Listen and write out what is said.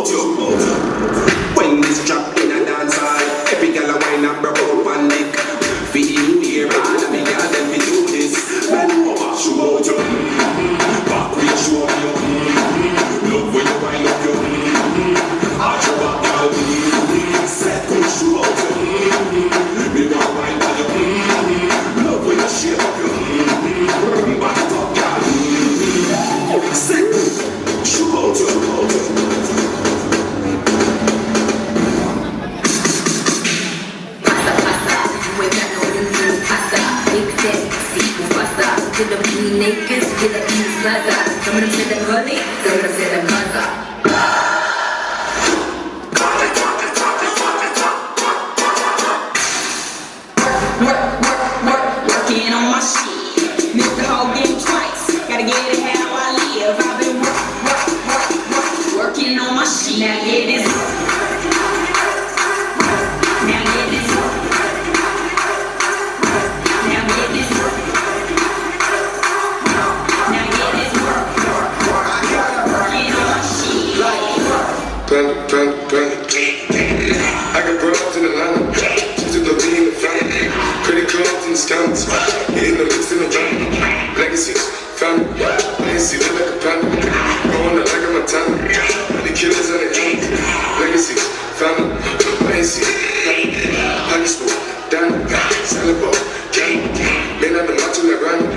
When this drop in a dance hall, every gal a wine and broke up and lick. Feel you here, all of me gal them fi do this. Man over, show out you. Back with show up you. Love when you wind up you. Arch your back, gal. Set good, show out you. Me want wine on you. Love when you shake up you. Back it up, gal. Set good, show out you. To the naked, to the East Plaza. Some of them said them honey, some of them said them mother. Working on my shit. Missed the whole game twice. Gotta get it how I live. I've been working on my shit. Now get this. Now get this. Now get this. I got broads in Atlanta. She's a dope in the family. Credit cards and the scams. Hitting the list in the van. Legacies, family. Legacy, look like a panda. Going out like a Montana. The killers on the hand. Legacies, family. Legacy, high school, down, Salabo, gang. Men on the macho like Ryan.